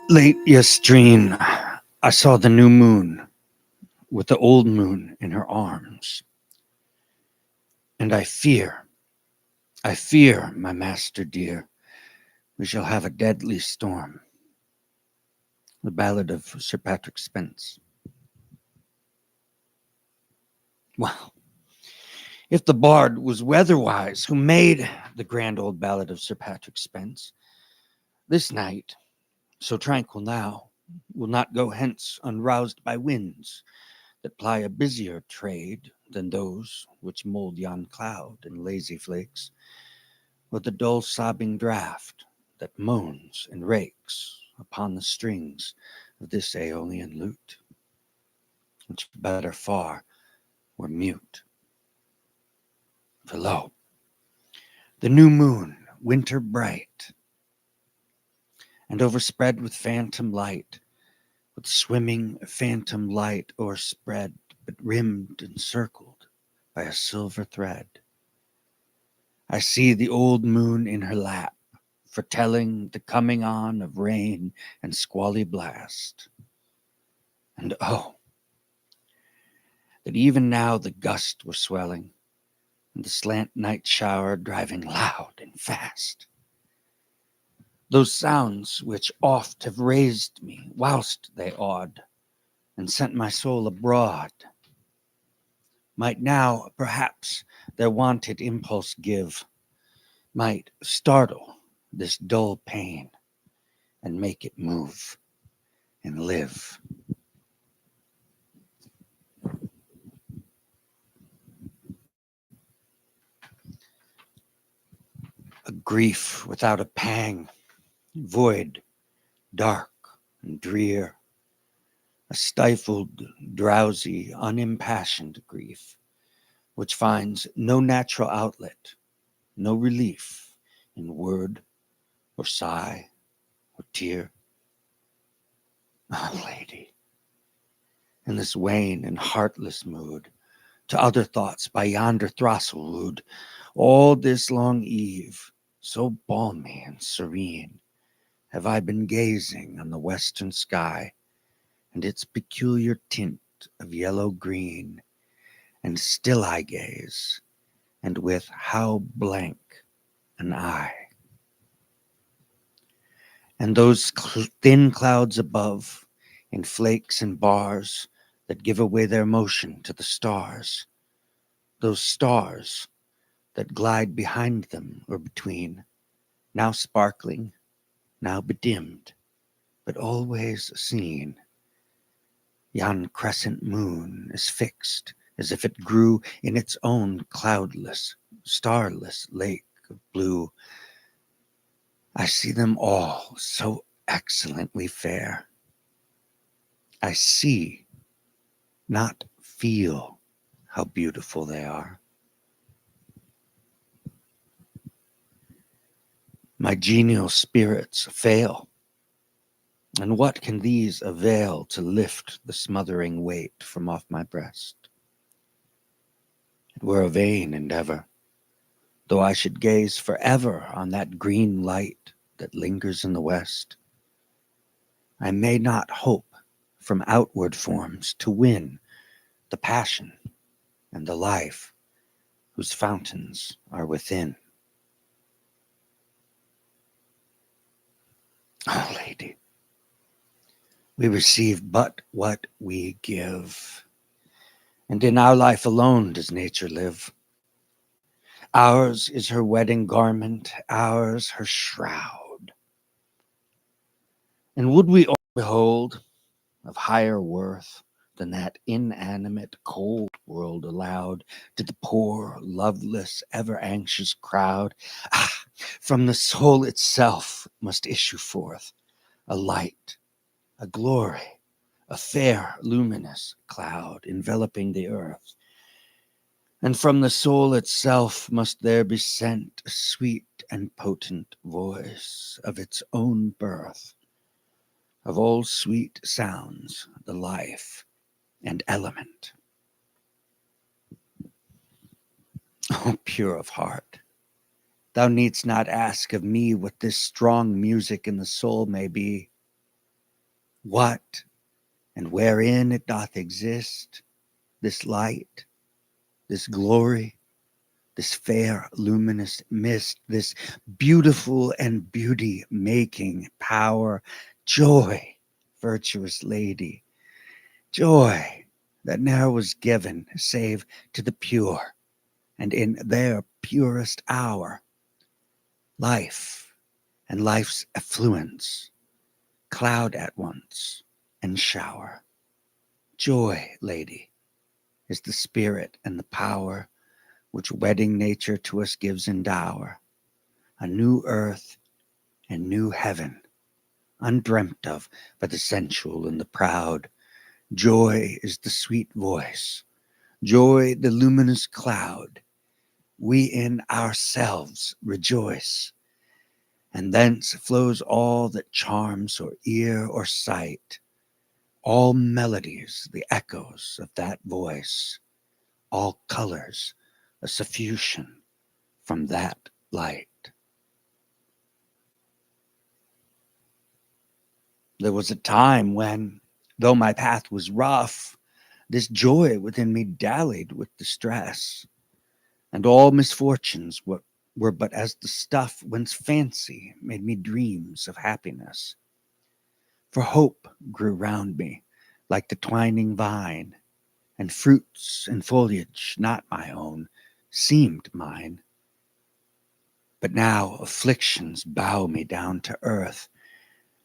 Late yestreen, I saw the new moon with the old moon in her arms, and I fear, my master dear, we shall have a deadly storm. The Ballad of Sir Patrick Spence. Well, if the bard was weatherwise who made the grand old ballad of Sir Patrick Spence, this night, so tranquil now, will not go hence unroused by winds that ply a busier trade than those which mold yon cloud in lazy flakes, or the dull sobbing draught that moans and rakes upon the strings of this Aeolian lute, which better far were mute. For lo, the new moon, winter bright, and overspread with phantom light, with swimming phantom light o'erspread, but rimmed and circled by a silver thread. I see the old moon in her lap, foretelling the coming on of rain and squally blast. And oh, that even now the gust were swelling, and the slant night shower driving loud and fast. Those sounds which oft have raised me whilst they awed, and sent my soul abroad, might now perhaps their wonted impulse give, might startle this dull pain, and make it move and live. A grief without a pang, void, dark, and drear, a stifled, drowsy, unimpassioned grief, which finds no natural outlet, no relief in word or sigh or tear. Ah, lady, in this wan and heartless mood, to other thoughts by yonder throstle wooed, all this long eve, so balmy and serene, have I been gazing on the western sky and its peculiar tint of yellow-green, and still I gaze, and with how blank an eye. And those thin clouds above, in flakes and bars, that give away their motion to the stars, those stars that glide behind them or between, now sparkling, now bedimmed, but always seen. Yon crescent moon is fixed as if it grew in its own cloudless, starless lake of blue. I see them all so excellently fair. I see, not feel, how beautiful they are. My genial spirits fail, and what can these avail to lift the smothering weight from off my breast? It were a vain endeavor, though I should gaze forever on that green light that lingers in the west. I may not hope from outward forms to win the passion and the life whose fountains are within. Oh, lady, we receive but what we give, and in our life alone does nature live. Ours is her wedding garment, ours her shroud. And would we all behold of higher worth than that inanimate, cold world allowed to the poor, loveless, ever anxious crowd? Ah, from the soul itself must issue forth a light, a glory, a fair, luminous cloud enveloping the earth. And from the soul itself must there be sent a sweet and potent voice of its own birth, of all sweet sounds, the life and element. O pure of heart, thou needst not ask of me what this strong music in the soul may be. what and wherein it doth exist, this light, this glory, this fair luminous mist, this beautiful and beauty making power, joy, virtuous lady, joy that ne'er was given save to the pure, and in their purest hour, life and life's affluence cloud at once and shower. Joy, lady, is the spirit and the power which wedding nature to us gives in dower, a new earth and new heaven, undreamt of by the sensual and the proud. Joy is the sweet voice, joy the luminous cloud. We in ourselves rejoice, and thence flows all that charms or ear or sight, all melodies, the echoes of that voice, all colors, a suffusion from that light. There was a time when, though my path was rough, this joy within me dallied with distress, and all misfortunes were but as the stuff whence fancy made me dreams of happiness. For hope grew round me like the twining vine, and fruits and foliage not my own seemed mine. But now afflictions bow me down to earth,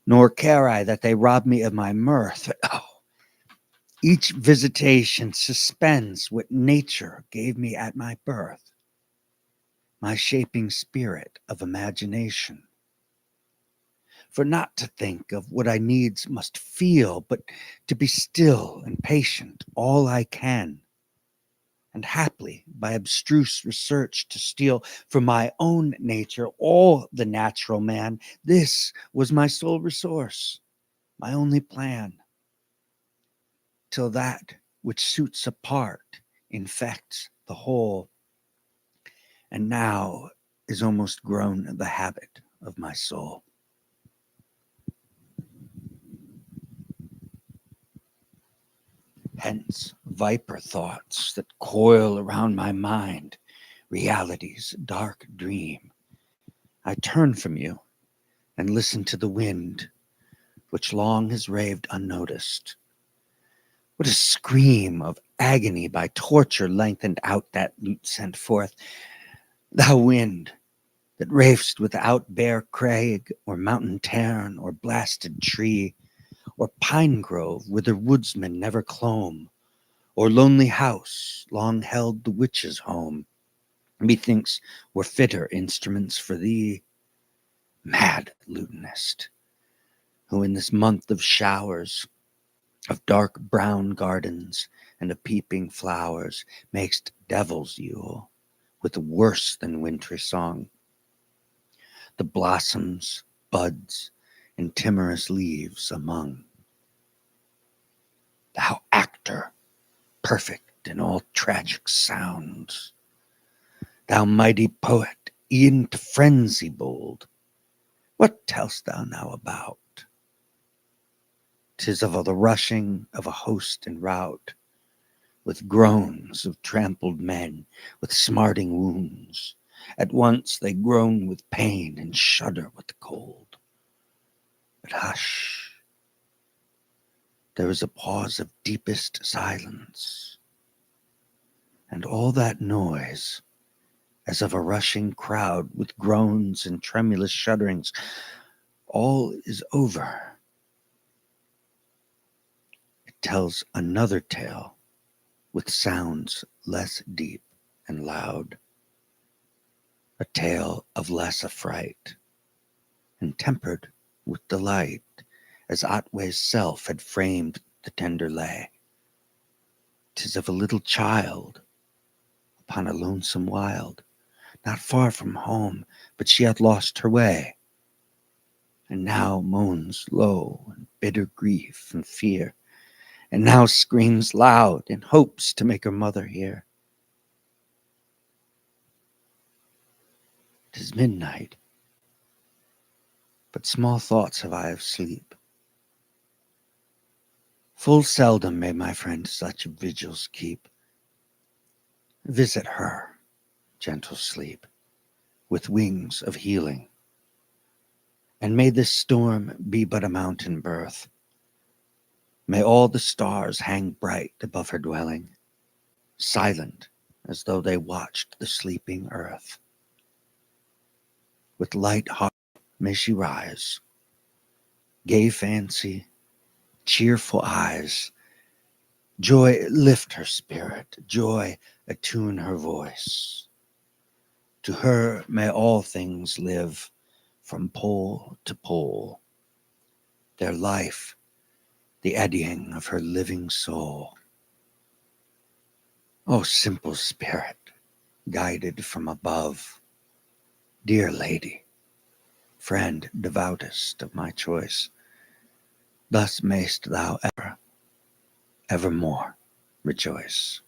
nor care I that they rob me of my mirth. Oh, each visitation suspends what nature gave me at my birth, my shaping spirit of imagination. For not to think of what I needs must feel, but to be still and patient all I can, and haply by abstruse research to steal from my own nature all the natural man. This was my sole resource, my only plan, till that which suits a part infects the whole, and now is almost grown the habit of my soul. Hence viper thoughts that coil around my mind, reality's dark dream. I turn from you and listen to the wind, which long has raved unnoticed. What a scream of agony by torture lengthened out that lute sent forth. Thou wind, that ravest without bare crag, or mountain tarn, or blasted tree, or pine grove whither woodsmen never clomb, or lonely house long held the witch's home, methinks were fitter instruments for thee, mad lutanist, who in this month of showers, of dark brown gardens, and of peeping flowers, makest devil's yule with a worse than wintry song. The blossoms, buds, and timorous leaves among. Thou actor, perfect in all tragic sounds, thou mighty poet, e'en to frenzy bold, what tell'st thou now about? 'Tis of the rushing of a host in rout, with groans of trampled men, with smarting wounds. At once they groan with pain and shudder with the cold. But hush, there is a pause of deepest silence, and all that noise, as of a rushing crowd with groans and tremulous shudderings, all is over. It tells another tale with sounds less deep and loud, a tale of less affright, and tempered with delight, as Otway's self had framed the tender lay. 'Tis of a little child upon a lonesome wild, not far from home, but she hath lost her way, and now moans low in bitter grief and fear, and now screams loud in hopes to make her mother hear. 'Tis midnight, but small thoughts have I of sleep. Full seldom may my friend such vigils keep. Visit her, gentle sleep, with wings of healing. And may this storm be but a mountain birth. May all the stars hang bright above her dwelling, silent as though they watched the sleeping earth. With light heart may she rise, gay fancy, cheerful eyes. Joy lift her spirit, joy attune her voice. To her may all things live from pole to pole, their life the eddying of her living soul. O simple spirit, guided from above, dear lady, friend devoutest of my choice, thus mayst thou ever, evermore rejoice.